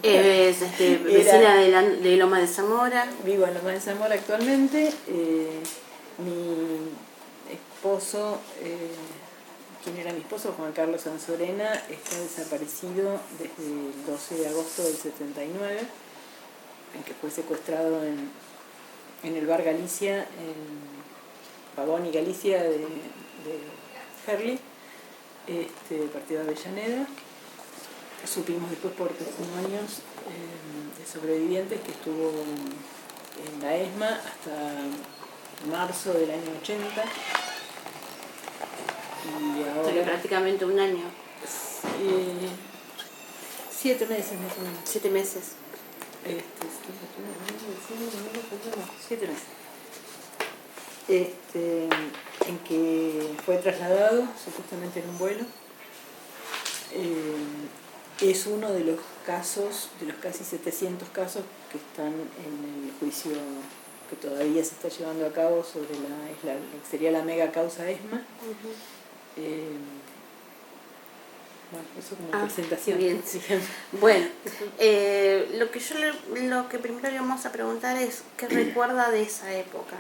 Es vecina de Loma de Zamora. Vivo en Loma de Zamora actualmente. Mi esposo, quien era mi esposo, Juan Carlos Anzorena, está desaparecido desde el 12 de agosto del 79, en que fue secuestrado en el bar Galicia, en Pavón y Galicia de Herli, partido de Avellaneda. Supimos después por testimonios de sobrevivientes que estuvo en la ESMA hasta marzo del año 80. Y ahora Prácticamente un año. 7 meses más o menos. 7 meses. 7 meses. En que fue trasladado supuestamente en un vuelo. Es uno de los casos, de los casi 700 casos que están en el juicio que todavía se está llevando a cabo sobre lo que sería la mega causa ESMA. Bueno, eso como presentación. Bien. Bueno, lo que primero le vamos a preguntar es ¿qué recuerda de esa época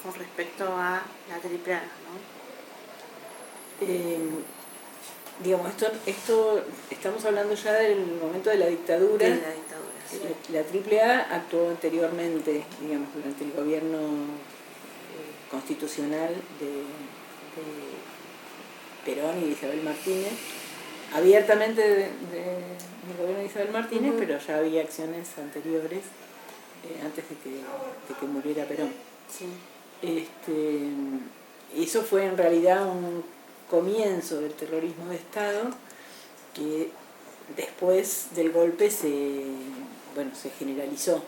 con respecto a la AAA, ¿no? Digamos, esto estamos hablando ya del momento de la dictadura. De la dictadura, sí. La AAA actuó anteriormente, digamos, durante el gobierno constitucional de Perón y de Isabel Martínez, abiertamente del gobierno de Isabel Martínez, pero ya había acciones anteriores antes de que muriera Perón. Sí. Eso fue en realidad un comienzo del terrorismo de Estado que después del golpe se generalizó,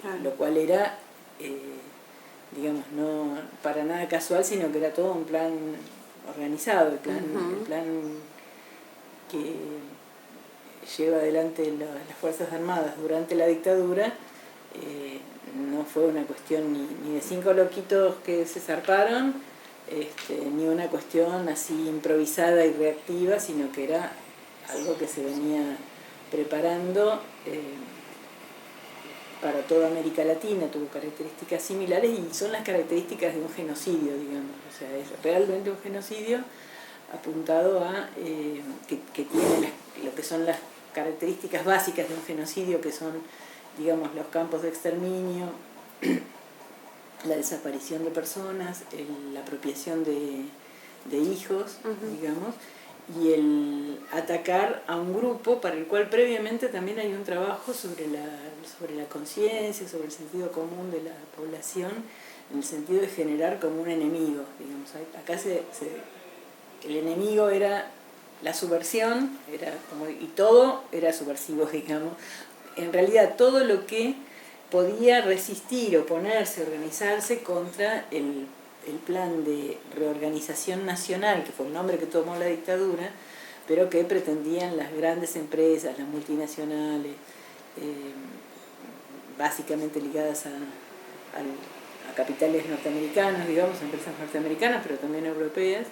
claro. Lo cual era, digamos, no para nada casual, sino que era todo un plan organizado, el plan que lleva adelante las Fuerzas Armadas durante la dictadura. No fue una cuestión ni de 5 loquitos que se zarparon, ni una cuestión así improvisada y reactiva, sino que era algo que se venía preparando para toda América Latina, tuvo características similares y son las características de un genocidio, digamos. O sea, es realmente un genocidio apuntado a que tiene lo que son las características básicas de un genocidio, que son, digamos, los campos de exterminio, la desaparición de personas, la apropiación de hijos, digamos, y el atacar a un grupo para el cual previamente también hay un trabajo sobre la conciencia, sobre el sentido común de la población, en el sentido de generar como un enemigo, digamos. Acá el enemigo era la subversión, y todo era subversivo, digamos. En realidad todo lo que podía resistir, oponerse, organizarse contra el plan de reorganización nacional, que fue el nombre que tomó la dictadura, pero que pretendían las grandes empresas, las multinacionales, básicamente ligadas a capitales norteamericanos, digamos, empresas norteamericanas, pero también europeas,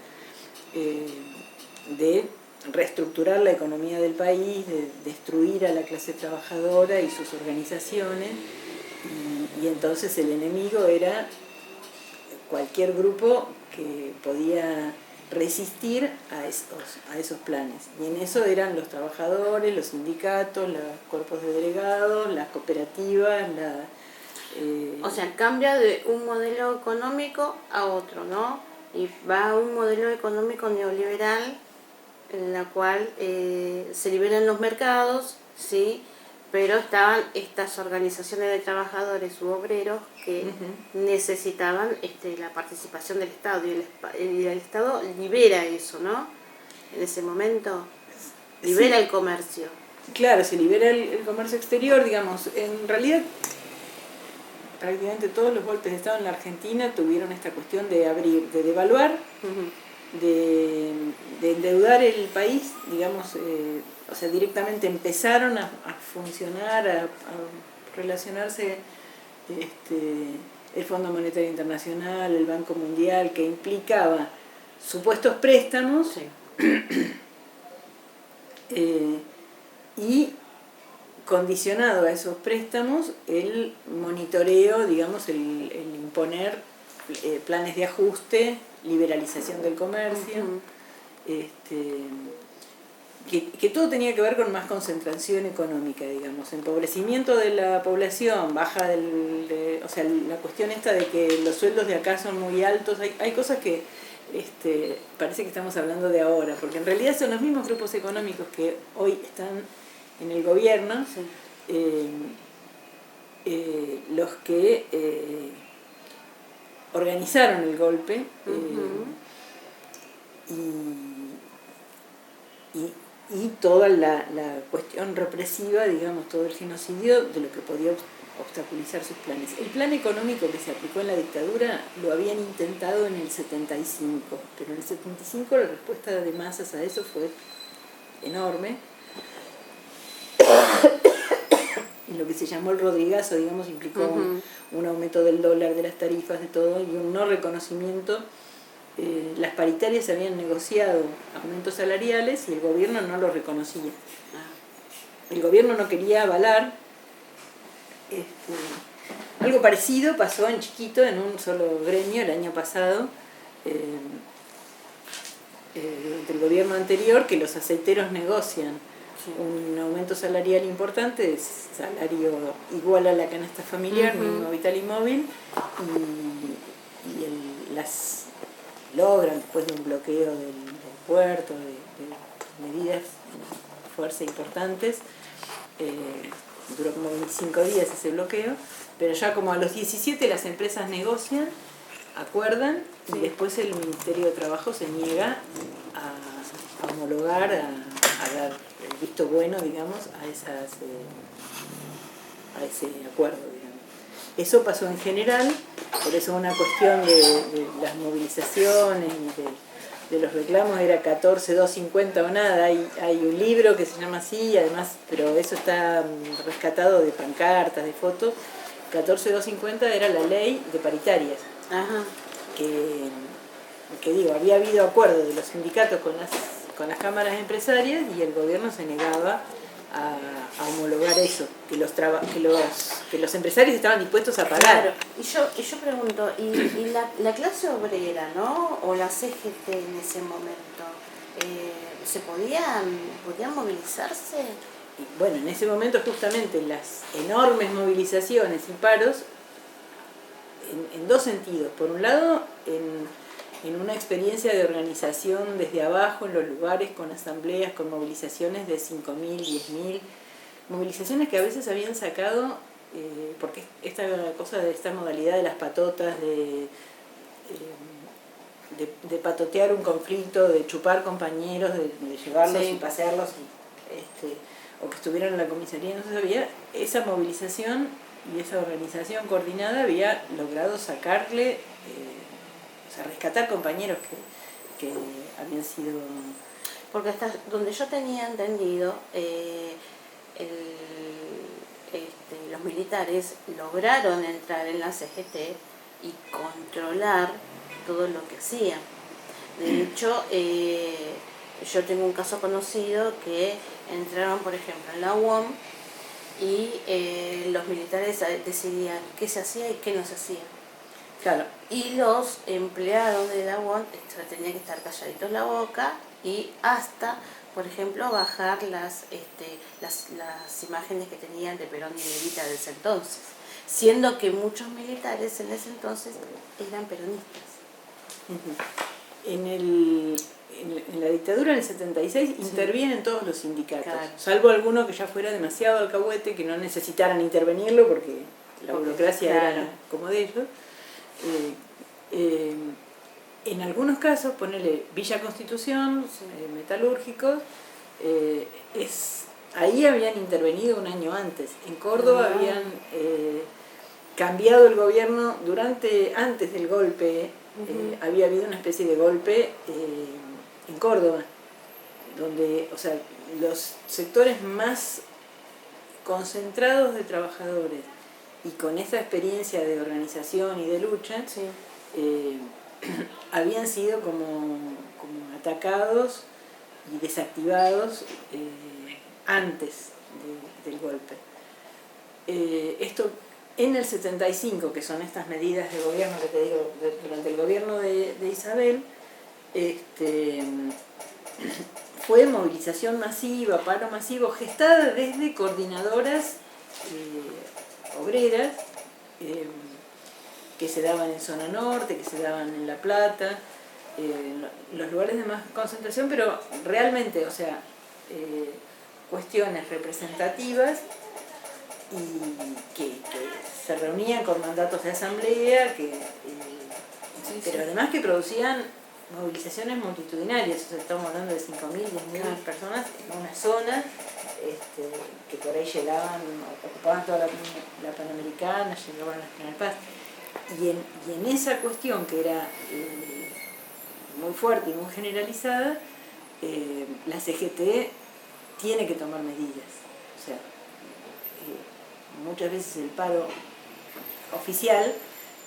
de reestructurar la economía del país, de destruir a la clase trabajadora y sus organizaciones, y entonces el enemigo era cualquier grupo que podía resistir a esos planes. Y en eso eran los trabajadores, los sindicatos, los cuerpos de delegados, las cooperativas, O sea, cambia de un modelo económico a otro, ¿no? Y va a un modelo económico neoliberal en la cual se liberan los mercados, ¿sí? Pero estaban estas organizaciones de trabajadores u obreros que necesitaban la participación del Estado, y el Estado libera eso, ¿no? En ese momento libera el comercio. Claro, se libera el comercio exterior, digamos. En realidad, prácticamente todos los golpes de Estado en la Argentina tuvieron esta cuestión de abrir, de devaluar, de endeudar el país, digamos, o sea, directamente empezaron a funcionar, a relacionarse el Fondo Monetario Internacional, el Banco Mundial, que implicaba supuestos préstamos, sí. Y condicionado a esos préstamos el monitoreo, digamos, el imponer planes de ajuste, liberalización del comercio, que todo tenía que ver con más concentración económica, digamos, empobrecimiento de la población, baja o sea, la cuestión esta de que los sueldos de acá son muy altos, hay cosas que parece que estamos hablando de ahora, porque en realidad son los mismos grupos económicos que hoy están en el gobierno, sí. Los que organizaron el golpe y toda la cuestión represiva, digamos, todo el genocidio de lo que podía obstaculizar sus planes. El plan económico que se aplicó en la dictadura lo habían intentado en el 75, pero en el 75 la respuesta de masas a eso fue enorme. Y lo que se llamó el Rodrigazo, digamos, implicó un aumento del dólar, de las tarifas, de todo, y un no reconocimiento. Las paritarias habían negociado aumentos salariales y el gobierno no lo reconocía. El gobierno no quería avalar. Algo parecido pasó en chiquito, en un solo gremio, el año pasado, durante el gobierno anterior, que los aceiteros negocian un aumento salarial importante, de salario igual a la canasta familiar, mínimo vital y móvil, y las logran, después de un bloqueo del puerto, de medidas de fuerza importantes, duró como 25 días ese bloqueo, pero ya como a los 17 las empresas negocian, acuerdan, y después el Ministerio de Trabajo se niega a homologar, a dar el visto bueno, digamos, a ese acuerdo, digamos. Eso pasó en general, por eso una cuestión de las movilizaciones y de los reclamos era 14.250 o nada. Hay un libro que se llama así, además, pero eso está rescatado de pancartas, de fotos. 14.250 era la ley de paritarias. Ajá. Que digo, había habido acuerdo de los sindicatos con las cámaras empresarias y el gobierno se negaba a homologar eso, que los empresarios estaban dispuestos a pagar. Claro. Y yo pregunto, ¿y la clase obrera, ¿no? O la CGT en ese momento, podían movilizarse? Y bueno, en ese momento justamente las enormes movilizaciones y paros, en dos sentidos. Por un lado, en una experiencia de organización desde abajo, en los lugares, con asambleas, con movilizaciones de 5.000, 10.000, movilizaciones que a veces habían sacado, porque esta cosa de esta modalidad de las patotas, de patotear un conflicto, de chupar compañeros, de llevarlos y pasearlos, o que estuvieran en la comisaría, no se sabía, esa movilización y esa organización coordinada había logrado sacarle, o sea, rescatar compañeros que habían sido... Porque hasta donde yo tenía entendido, los militares lograron entrar en la CGT y controlar todo lo que hacían. De hecho, yo tengo un caso conocido que entraron, por ejemplo, en la UOM y los militares decidían qué se hacía y qué no se hacía. Claro. Y los empleados de la UOM tenían que estar calladitos la boca y hasta, por ejemplo, bajar las imágenes que tenían de Perón y de Evita desde entonces, siendo que muchos militares en ese entonces eran peronistas. En la dictadura del 76 intervienen todos los sindicatos, claro, salvo alguno que ya fuera demasiado alcahuete, que no necesitaran intervenirlo porque la burocracia era como de ellos. En algunos casos, ponele Villa Constitución, metalúrgicos, ahí habían intervenido un año antes. En Córdoba habían cambiado el gobierno antes del golpe. Había habido una especie de golpe en Córdoba, donde, o sea, los sectores más concentrados de trabajadores y con esa experiencia de organización y de lucha, habían sido como atacados y desactivados antes del golpe. Esto en el 75, que son estas medidas de gobierno que te digo, durante el gobierno de Isabel, fue movilización masiva, paro masivo, gestada desde coordinadoras obreras que se daban en zona norte, que se daban en La Plata, los lugares de más concentración, pero realmente, o sea, cuestiones representativas y que se reunían con mandatos de asamblea, pero además que producían movilizaciones multitudinarias, o sea, estamos hablando de 5.000, 10.000 personas en una zona que por ahí llegaban, ocupaban toda la Panamericana, llegaban a la General Paz. Y en esa cuestión que era muy fuerte y muy generalizada, la CGT tiene que tomar medidas. O sea, muchas veces el paro oficial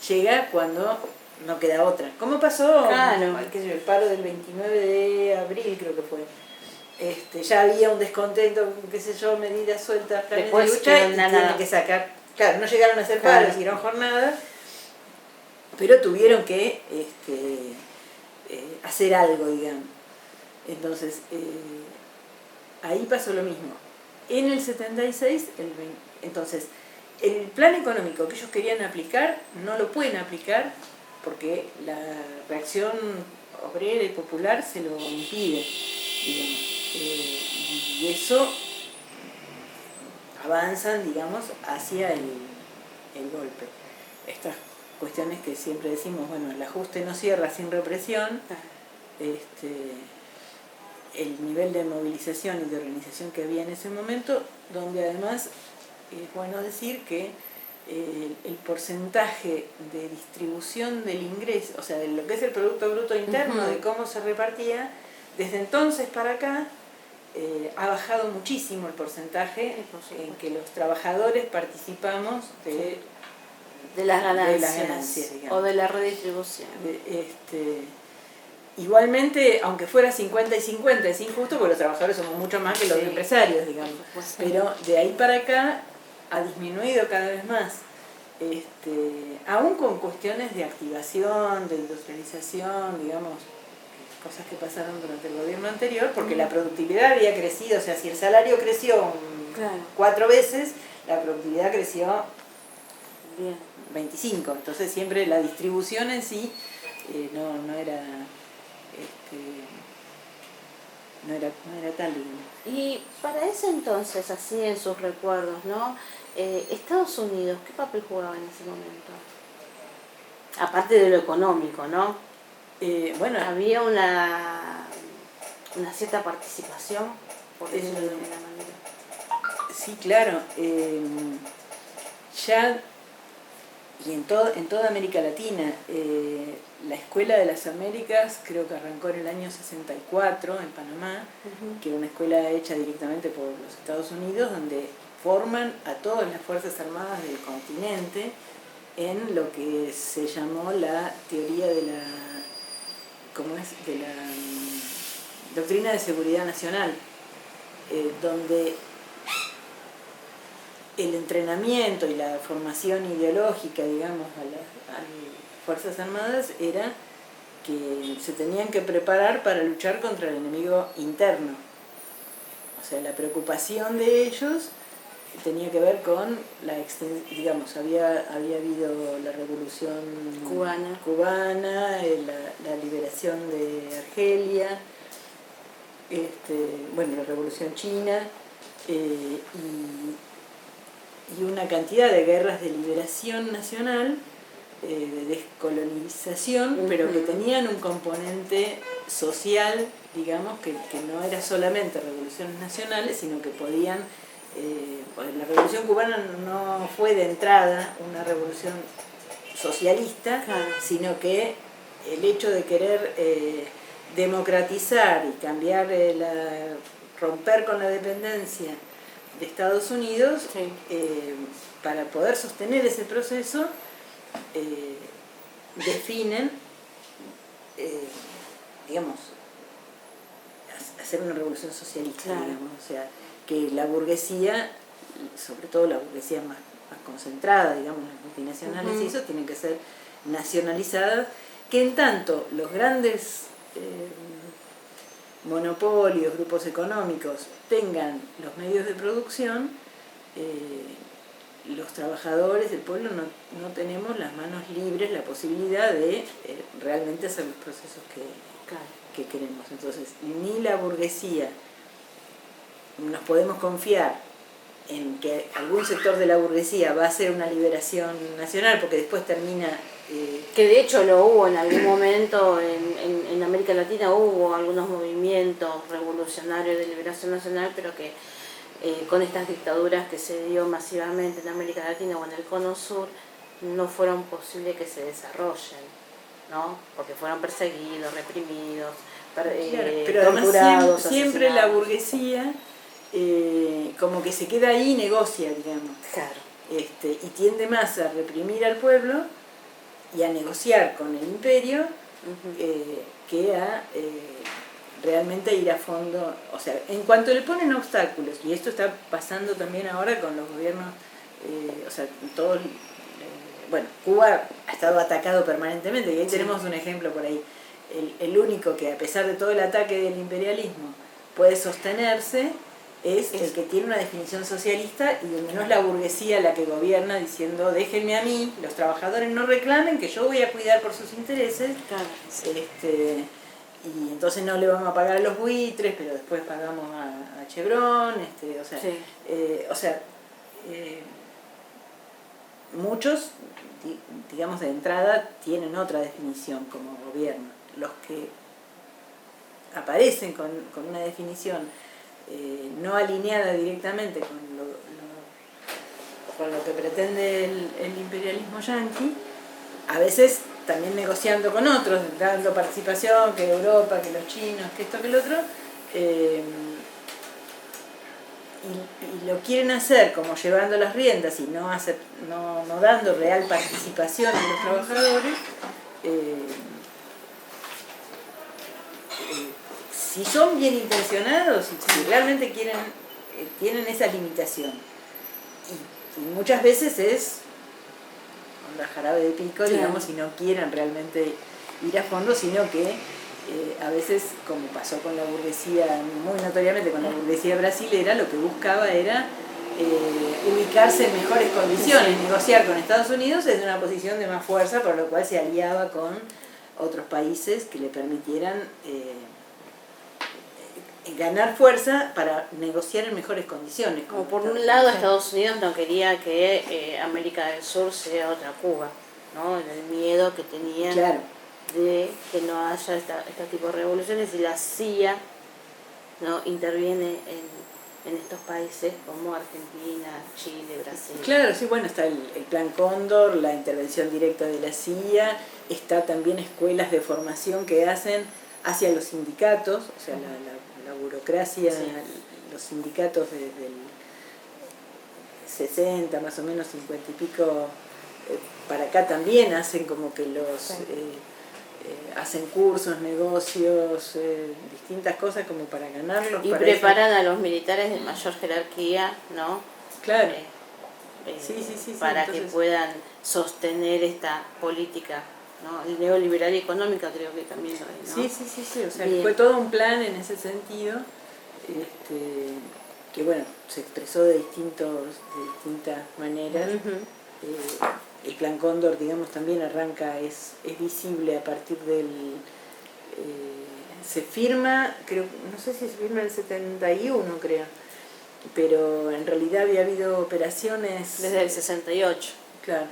llega cuando no queda otra. ¿Cómo pasó? Claro. El paro del 29 de abril creo que fue. Ya había un descontento, qué sé yo, medidas sueltas, planes de lucha, y tienen que sacar. Claro, no llegaron a hacer paros, hicieron jornadas, pero tuvieron que hacer algo, digamos. Entonces, ahí pasó lo mismo. En el 76, entonces, el plan económico que ellos querían aplicar, no lo pueden aplicar porque la reacción obrera y popular se lo impide, digamos. Y eso avanzan, digamos, hacia el golpe. Estas cuestiones que siempre decimos, bueno, el ajuste no cierra sin represión, el nivel de movilización y de organización que había en ese momento, donde además es bueno decir que el porcentaje de distribución del ingreso, o sea, de lo que es el Producto Bruto Interno, de cómo se repartía, desde entonces para acá ha bajado muchísimo el porcentaje en que los trabajadores participamos de las ganancias, digamos, o de la redistribución. Igualmente, aunque fuera 50 y 50, es injusto porque los trabajadores somos mucho más que los empresarios, digamos. Pero de ahí para acá ha disminuido cada vez más. Aún con cuestiones de activación, de industrialización, digamos, cosas que pasaron durante el gobierno anterior, porque la productividad había crecido, o sea, si el salario creció 4 veces, la productividad creció 25, entonces siempre la distribución en sí no era tal, digamos. Y para ese entonces, así en sus recuerdos, ¿no? Estados Unidos, ¿qué papel jugaba en ese momento? Aparte de lo económico, ¿no? Bueno, había una cierta participación, por decirlo de alguna manera. Sí, claro. Ya, y en toda América Latina, la Escuela de las Américas creo que arrancó en el año 64 en Panamá, que era una escuela hecha directamente por los Estados Unidos, donde forman a todas las Fuerzas Armadas del continente en lo que se llamó la teoría de la doctrina de seguridad nacional, donde el entrenamiento y la formación ideológica, digamos, a las Fuerzas Armadas era que se tenían que preparar para luchar contra el enemigo interno. O sea, la preocupación de ellos tenía que ver con digamos, había habido la revolución cubana, la liberación de Argelia, bueno, la revolución china, y una cantidad de guerras de liberación nacional, de descolonización, pero que tenían un componente social, digamos, que no era solamente revoluciones nacionales, sino que podían... la revolución cubana no fue de entrada una revolución socialista, sino que el hecho de querer democratizar y cambiar, romper con la dependencia de Estados Unidos, para poder sostener ese proceso, definen, digamos, hacer una revolución socialista, digamos, o sea, que la burguesía, sobre todo la burguesía más concentrada, digamos, las multinacionales y eso, tienen que ser nacionalizadas, que en tanto los grandes monopolios, grupos económicos tengan los medios de producción, los trabajadores, el pueblo, no tenemos las manos libres, la posibilidad de realmente hacer los procesos que queremos. Entonces, ni la burguesía nos podemos confiar en que algún sector de la burguesía va a hacer una liberación nacional, porque después termina... que de hecho lo hubo en algún momento en América Latina, hubo algunos movimientos revolucionarios de liberación nacional, pero que con estas dictaduras que se dio masivamente en América Latina o en el Cono Sur, no fueron posibles que se desarrollen, ¿no? Porque fueron perseguidos, reprimidos, pero torturados, además siempre la burguesía como que se queda ahí y negocia, digamos. Claro. Y tiende más a reprimir al pueblo y a negociar con el imperio que a realmente ir a fondo. O sea, en cuanto le ponen obstáculos, y esto está pasando también ahora con los gobiernos, o sea, todos, bueno, Cuba ha estado atacado permanentemente, y ahí tenemos un ejemplo por ahí. El único que, a pesar de todo el ataque del imperialismo, puede sostenerse es el que tiene una definición socialista, y donde no es la burguesía la que gobierna diciendo déjenme a mí, los trabajadores no reclamen, que yo voy a cuidar por sus intereses. Claro. Y entonces no le vamos a pagar a los buitres, pero después pagamos a Chevron, o sea, muchos, digamos, de entrada tienen otra definición como gobierno. Los que aparecen con una definición no alineada directamente con lo que pretende el imperialismo yanqui, a veces también negociando con otros, dando participación, que Europa, que los chinos, que esto, que el otro, y lo quieren hacer como llevando las riendas y no dando real participación a los trabajadores. Si son bien intencionados, si realmente tienen esa limitación, y muchas veces es onda jarabe de pico, digamos, si no quieren realmente ir a fondo, sino que a veces, como pasó con la burguesía, muy notoriamente con la burguesía brasilera, lo que buscaba era ubicarse en mejores condiciones, negociar con Estados Unidos desde una posición de más fuerza, por lo cual se aliaba con otros países que le permitieran ganar fuerza para negociar en mejores condiciones. Como por un lado Estados Unidos no quería que América del Sur sea otra Cuba, ¿no? El miedo que tenían, claro, de que no haya este tipo de revoluciones, y la CIA, ¿no?, interviene en estos países como Argentina, Chile, Brasil. Claro, sí, bueno, está el Plan Cóndor, la intervención directa de la CIA, está también escuelas de formación que hacen hacia los sindicatos, o sea, la burocracia, los sindicatos desde el 60, más o menos 50 y pico, para acá también hacen como que hacen cursos, negocios, distintas cosas como para ganarlos. Y preparan a los militares de mayor jerarquía, ¿no? Claro. Para entonces, que puedan sostener esta política, ¿no? El neoliberal y económica creo que también lo es, ¿no? Sí, o sea, fue todo un plan en ese sentido, que bueno, se expresó de distintas maneras. El Plan Cóndor, digamos, también arranca, es visible a partir del... se firma, creo, no sé si se firma en el 71, creo, pero en realidad había habido operaciones... Desde el 68. Claro.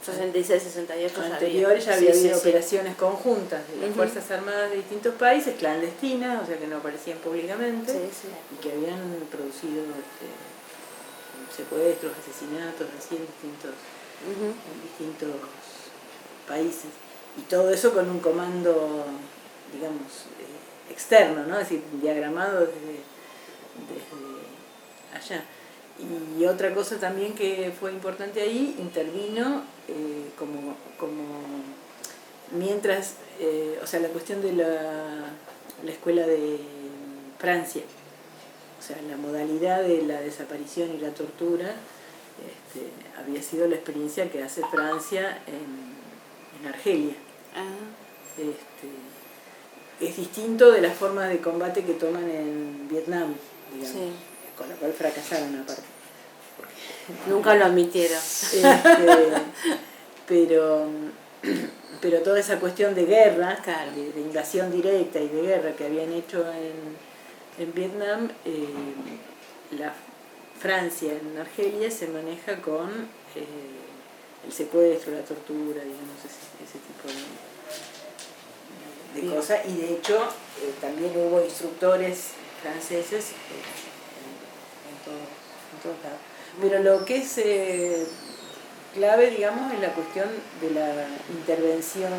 66, 68 anteriores ya había habido operaciones conjuntas de las Fuerzas Armadas de distintos países, clandestinas, o sea que no aparecían públicamente, y que habían producido secuestros, asesinatos, así en distintos países. Y todo eso con un comando, digamos, externo, ¿no? Es decir, diagramado desde allá. Y otra cosa también que fue importante ahí, intervino como mientras, o sea, la cuestión de la escuela de Francia. o sea, la modalidad de la desaparición y la tortura había sido la experiencia que hace Francia en Argelia. Es distinto de las formas de combate que toman en Vietnam, digamos, sí, con lo cual fracasaron aparte. Nunca lo admitieron. Pero toda esa cuestión de guerra, claro, de invasión directa y de guerra que habían hecho en Vietnam, la Francia en Argelia se maneja con el secuestro, la tortura, digamos, ese tipo de cosas. Y de hecho también hubo instructores franceses en todos lados. Pero lo que es clave, digamos, es la cuestión de la intervención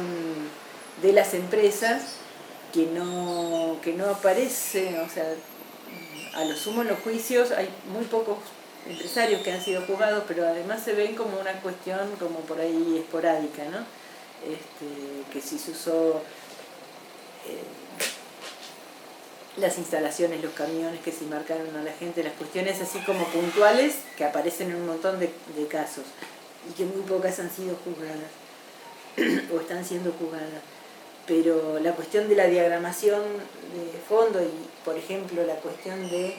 de las empresas que no aparece, o sea, a lo sumo en los juicios hay muy pocos empresarios que han sido juzgados, pero además se ven como una cuestión como por ahí esporádica, ¿no? Que si se usó las instalaciones, los camiones que se marcaron a la gente, las cuestiones así como puntuales que aparecen en un montón de casos y que muy pocas han sido juzgadas o están siendo juzgadas. Pero la cuestión de la diagramación de fondo y, por ejemplo, la cuestión de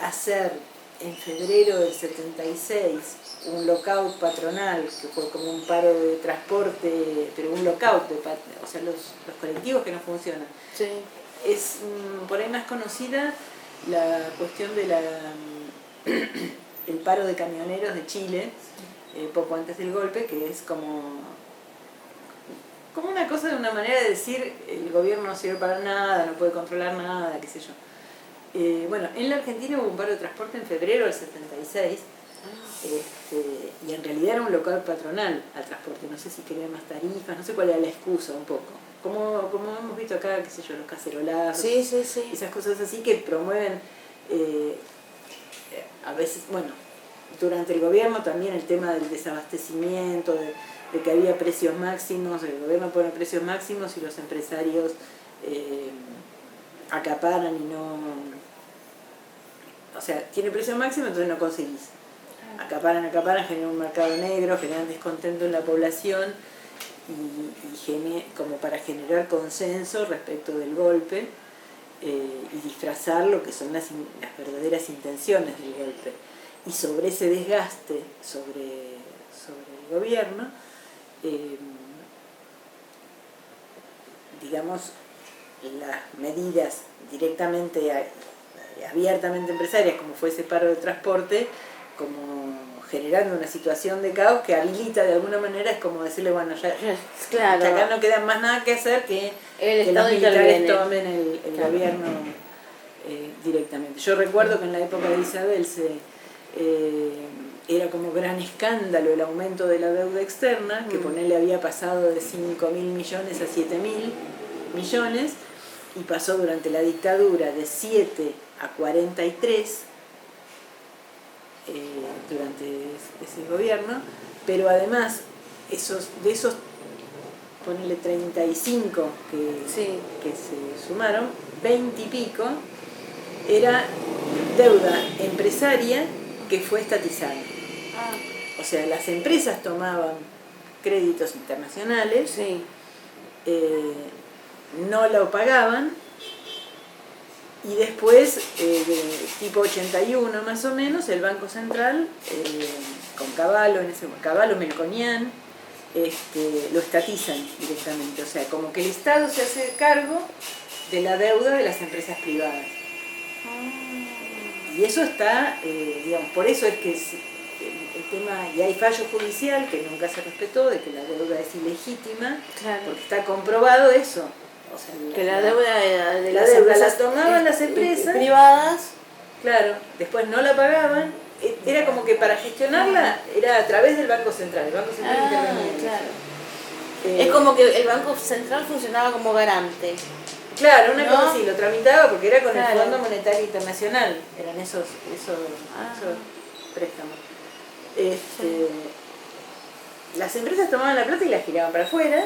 hacer en febrero del 76 un lockout patronal, que fue como un paro de transporte, pero un lockout, o sea, los colectivos que no funcionan. Sí. Es por ahí más conocida la cuestión de el paro de camioneros de Chile, poco antes del golpe, que es como una cosa de una manera de decir el gobierno no sirve para nada, no puede controlar nada, qué sé yo. Bueno, en la Argentina hubo un paro de transporte en febrero del 76, y en realidad era un local patronal al transporte, no sé si querían más tarifas, no sé cuál era la excusa un poco. Como hemos visto acá, qué sé yo, los cacerolazos, sí. Esas cosas así que promueven a veces, bueno, durante el gobierno también el tema del desabastecimiento, de que había precios máximos, el gobierno pone precios máximos y los empresarios acaparan y no... O sea, tiene precio máximo, entonces no conseguís. Acaparan, generan un mercado negro, generan descontento en la población y como para generar consenso respecto del golpe y disfrazar lo que son las verdaderas intenciones del golpe. Y sobre ese desgaste sobre el gobierno, digamos, las medidas directamente, abiertamente empresarias, como fue ese paro de transporte, como generando una situación de caos que habilita de alguna manera, es como decirle, bueno, ya claro, acá no queda más nada que hacer que los militares tomen el claro, gobierno directamente. Yo recuerdo que en la época de Isabel era como gran escándalo el aumento de la deuda externa, que ponele había pasado de 5.000 millones a 7.000 millones, y pasó durante la dictadura de 7 a 43 durante ese gobierno, pero además de esos ponele 35 que se sumaron, 20 y pico era deuda empresaria que fue estatizada. O sea, las empresas tomaban créditos internacionales, no lo pagaban, y después, tipo 81 más o menos, el Banco Central, con Cavallo, Melconian, lo estatizan directamente. O sea, como que el Estado se hace cargo de la deuda de las empresas privadas. Y eso está, digamos, por eso es que el tema, y hay fallo judicial que nunca se respetó, de que la deuda es ilegítima, claro, porque está comprobado eso. O sea, que la deuda era de las empresas, la tomaban las empresas privadas, claro, después no la pagaban, era como que para gestionarla era a través del Banco Central, el Banco Central intervenía. Claro. Es como que el Banco Central funcionaba como garante. Claro, una cosa así, lo tramitaba porque era con el Fondo Monetario Internacional, eran esos préstamos. Las empresas tomaban la plata y la giraban para afuera,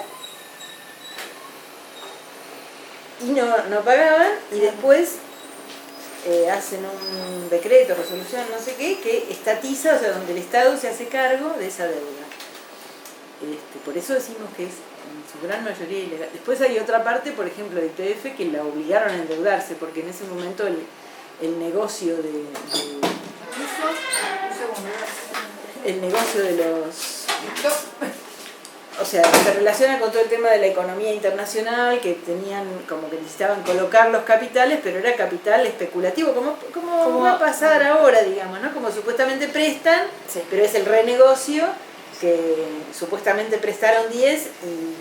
y no pagaban, y después hacen un decreto, resolución, no sé qué, que estatiza, o sea, donde el Estado se hace cargo de esa deuda. Por eso decimos que es en su gran mayoría ilegal. Después hay otra parte, por ejemplo, de IPF, que la obligaron a endeudarse, porque en ese momento el negocio el negocio de los... O sea, se relaciona con todo el tema de la economía internacional, que tenían como que necesitaban colocar los capitales, pero era capital especulativo, como va a pasar ahora, digamos, ¿no? Como supuestamente prestan, sí, pero es el renegocio, que supuestamente prestaron 10 y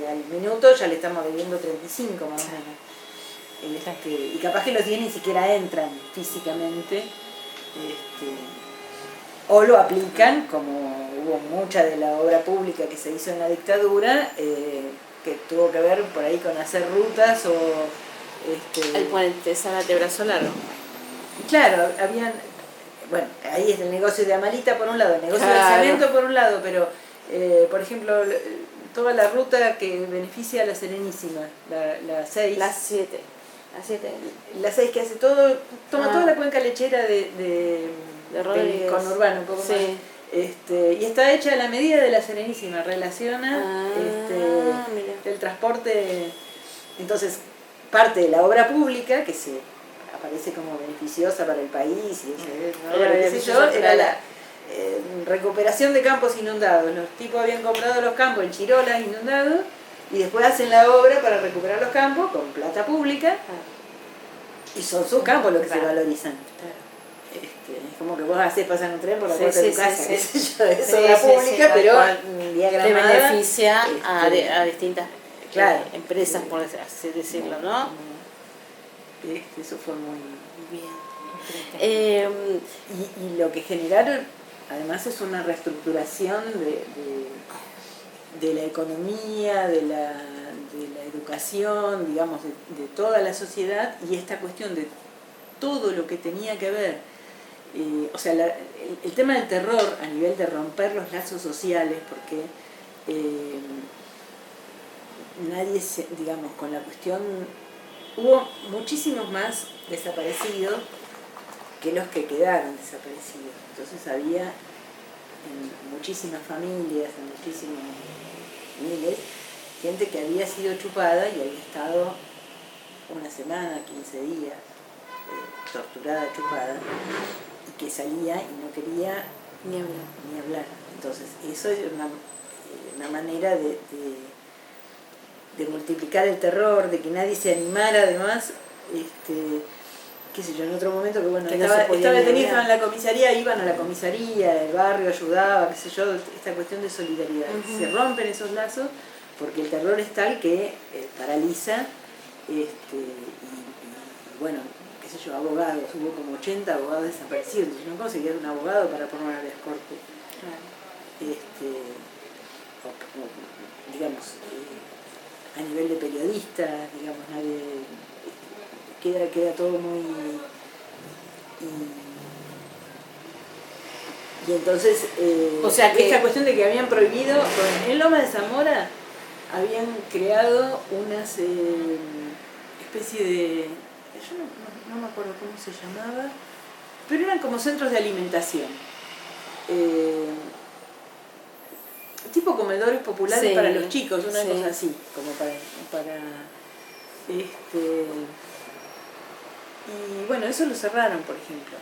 al minuto ya le estamos debiendo 35 más o menos. Y capaz que los 10 ni siquiera entran físicamente. O lo aplican, como hubo mucha de la obra pública que se hizo en la dictadura, que tuvo que ver por ahí con hacer rutas o... el puente Zárate Brazo Largo. Claro, habían... Bueno, ahí es el negocio de Amalita por un lado, el negocio Claro. del cemento por un lado, pero, por ejemplo, toda la ruta que beneficia a la Serenísima, la 6... Las 7. La 6 que hace todo, toma toda la cuenca lechera de Rodríguez. Del conurbano, un poco Sí. más. Y está hecha a la medida de la Serenísima, relaciona Mira. el transporte. Entonces, parte de la obra pública, que se aparece como beneficiosa para el país, y Era qué sé yo, era la recuperación de campos inundados. Los tipos habían comprado los campos en Chirolas inundados, y después hacen la obra para recuperar los campos con plata pública, y son sus campos los que se valorizan. Es como que vos haces pasar un tren por la puerta de tu casa, qué sé yo, es obra pública, pero diagramada. Te beneficia a distintas empresas, por así decirlo, ¿no? Eso fue muy bien. Y lo que generaron, además, es una reestructuración de la economía, de la educación, digamos, de toda la sociedad, y esta cuestión de todo lo que tenía que ver. O sea, el tema del terror a nivel de romper los lazos sociales, porque nadie, digamos, con la cuestión, hubo muchísimos más desaparecidos que los que quedaron desaparecidos. Entonces había en muchísimas familias, en muchísimos miles, gente que había sido chupada y había estado una semana, 15 días, torturada, chupada, y que salía y no quería ni hablar. Entonces, eso es una manera de multiplicar el terror, de que nadie se animara, además, qué sé yo, en otro momento que bueno, que estaba detenido, estaba en la comisaría, iban a la comisaría, el barrio ayudaba, qué sé yo, esta cuestión de solidaridad. Se rompen esos lazos porque el terror es tal que paraliza, y bueno, qué sé yo, abogados, hubo como 80 abogados desaparecidos, no conseguían un abogado para poner a las cortes. Digamos, a nivel de periodistas, digamos, nadie, queda todo muy... Y entonces, o sea que esta cuestión de que habían prohibido, en Loma de Zamora habían creado unas especie de... Yo no me acuerdo cómo se llamaba, pero eran como centros de alimentación. Tipo comedores populares para los chicos, una cosa así, como para y bueno, eso lo cerraron, por ejemplo.